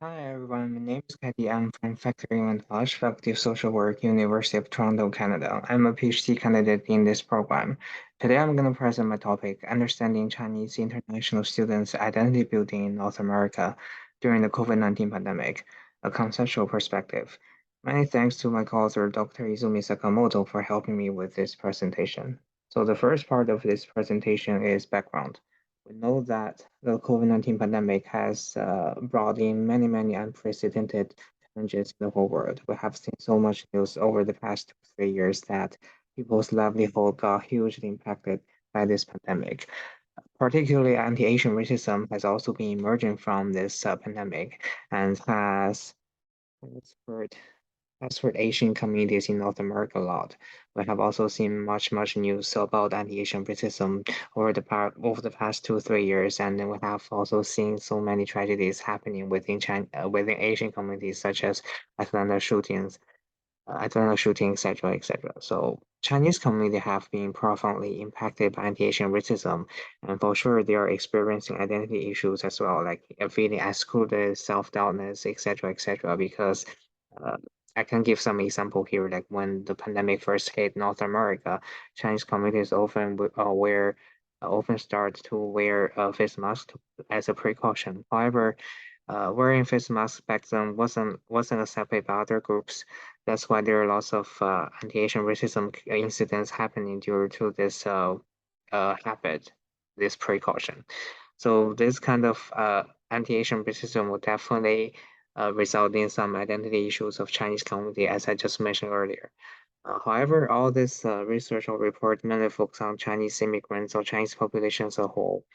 Hi everyone, my name is Katie. I'm from Faculty and College Faculty of Social Work, University of Toronto, Canada. I'm a PhD candidate in this program. Today I'm going to present my topic, Understanding Chinese International Students' Identity Building in North America during the COVID-19 pandemic, a conceptual perspective. Many thanks to my co-author, Dr. Izumi Sakamoto, for helping me with this presentation. So the first part of this presentation is background. We know that the COVID-19 pandemic has brought in many unprecedented challenges in the whole world. We have seen so much news over the past 2, 3 years that people's livelihood got hugely impacted by this pandemic. Particularly, anti-Asian racism has also been emerging from this pandemic and has hurt for Asian communities in North America a lot. We have also seen much news about anti-Asian racism over the past 2, 3 years, and then we have also seen so many tragedies happening within China, within Asian communities, such as Atlanta shootings, etc., etc. So Chinese community have been profoundly impacted by anti-Asian racism, and for sure they are experiencing identity issues as well, like feeling excluded, self-doubtness, etc., because uh, I can give some example here, like when the pandemic first hit North America, Chinese communities often start to wear a face mask as a precaution. However, wearing face masks back then wasn't accepted by other groups. That's why there are lots of anti-Asian racism incidents happening due to this habit, this precaution. So this kind of anti-Asian racism will definitely result in some identity issues of Chinese community, as I just mentioned earlier. However, all this research or report mainly focus on Chinese immigrants or Chinese population as a whole.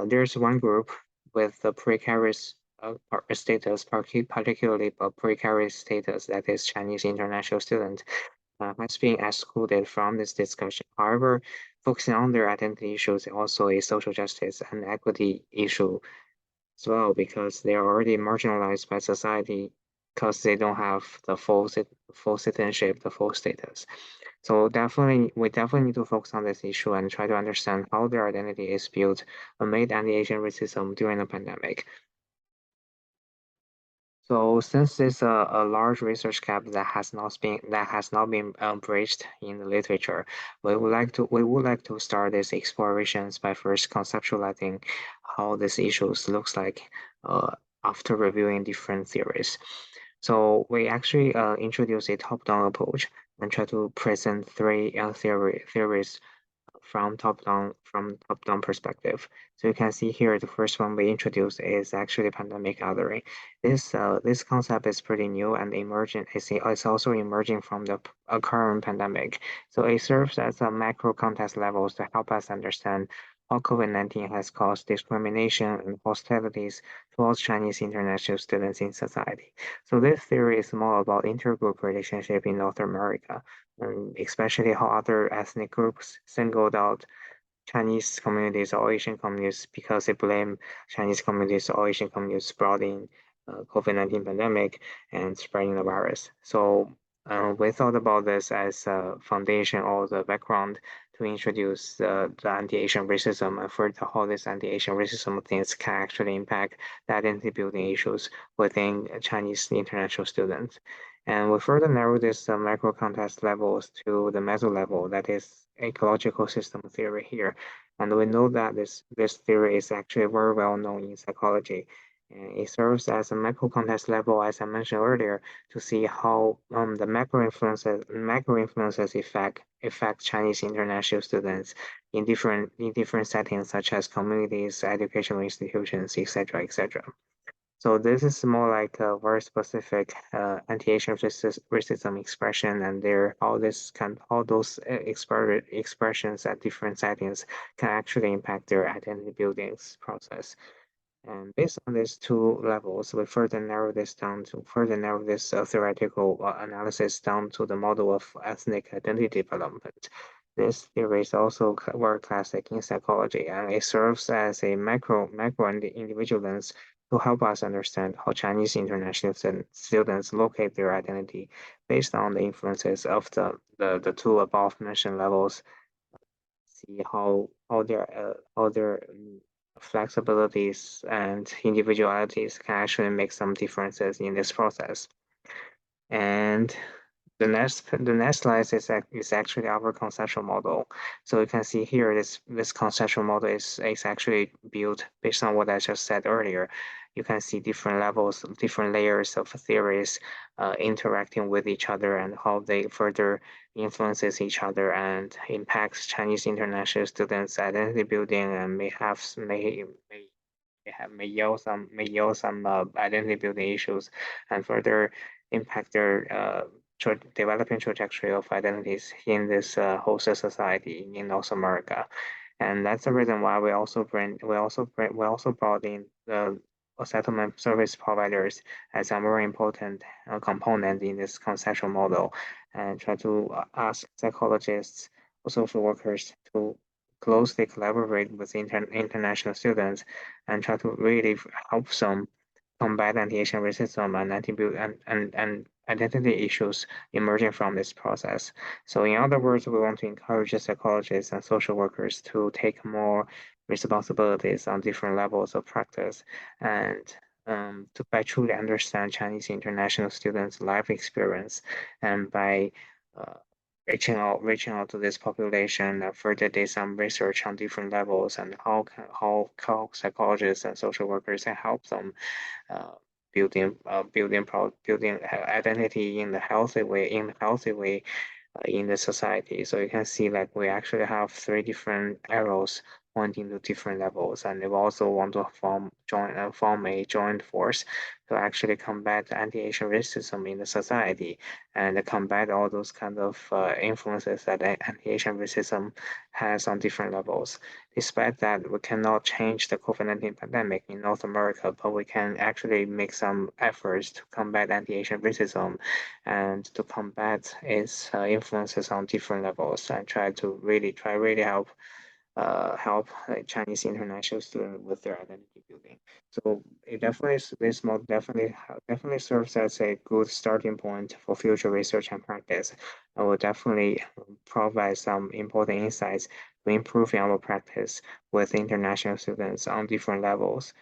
There's one group with the precarious status, particularly a precarious status, that is Chinese international student, has been excluded from this discussion. However, focusing on their identity issues is also a social justice and equity issue as well, because they are already marginalized by society because they don't have the full citizenship, the full status. So we definitely need to focus on this issue and try to understand how their identity is built amid anti-Asian racism during the pandemic. So since it's a large research gap that has not been breached in the literature, we would like to start these explorations by first conceptualizing how these issues looks like uh, after reviewing different theories. So we actually introduce a top-down approach and try to present three theories from top down perspective. So you can see here the first one we introduced is actually pandemic othering. This concept is pretty new and emerging. It's also emerging from the current pandemic. So it serves as a macro context levels to help us understand how COVID-19 has caused discrimination and hostilities towards Chinese international students in society. So this theory is more about intergroup relationship in North America, and especially how other ethnic groups singled out Chinese communities or Asian communities because they blame Chinese communities or Asian communities brought in COVID-19 pandemic and spreading the virus. So we thought about this as a foundation or the background to introduce the anti-Asian racism and further how this anti-Asian racism things can actually impact the identity building issues within Chinese international students. And we further narrow this macro context levels to the meso level, that is ecological system theory here. And we know that this theory is actually very well known in psychology. And it serves as a macro context level, as I mentioned earlier, to see how the macro influences affect Chinese international students in different settings, such as communities, educational institutions, etc. So this is more like a very specific anti-Asian racism expression, and there all those expressions at different settings can actually impact their identity building process. And based on these two levels, we further narrow this theoretical analysis down to the model of ethnic identity development. This theory is also very classic in psychology, and it serves as a macro and individual lens to help us understand how Chinese international students locate their identity based on the influences of the two above mentioned levels. See how their flexibilities and individualities can actually make some differences in this process. And the next slide is actually our conceptual model. So you can see here this conceptual model is actually built based on what I just said earlier. You can see different levels, different layers of theories interacting with each other and how they further influences each other and impacts Chinese international students' identity building and may yield some identity building issues and further impact their developing trajectory of identities in this host society in North America. And that's the reason why we also brought in the settlement service providers as a very important component in this conceptual model, and try to ask psychologists or social workers to closely collaborate with international students and try to really help them combat anti-Asian racism and and identity issues emerging from this process. So in other words, we want to encourage the psychologists and social workers to take more responsibilities on different levels of practice and to by truly understand Chinese international students' life experience and by uh, reaching out to this population and further did some research on different levels and how psychologists and social workers can help them uh, building identity in the healthy way in the society. So you can see like we actually have three different arrows pointing to different levels, and we also want to form a joint force to actually combat anti-Asian racism in the society and combat all those kind of influences that anti-Asian racism has on different levels. Despite that, we cannot change the COVID-19 pandemic in North America, but we can actually make some efforts to combat anti-Asian racism and to combat its influences on different levels and try really help Chinese international students with their identity building. So it definitely this model definitely serves as a good starting point for future research and practice. And will definitely provide some important insights to improving our practice with international students on different levels.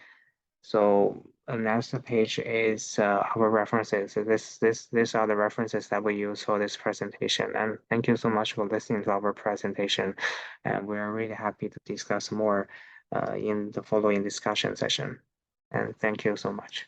So the next page is our references. So these are the references that we use for this presentation. And thank you so much for listening to our presentation. And we are really happy to discuss more in the following discussion session. And thank you so much.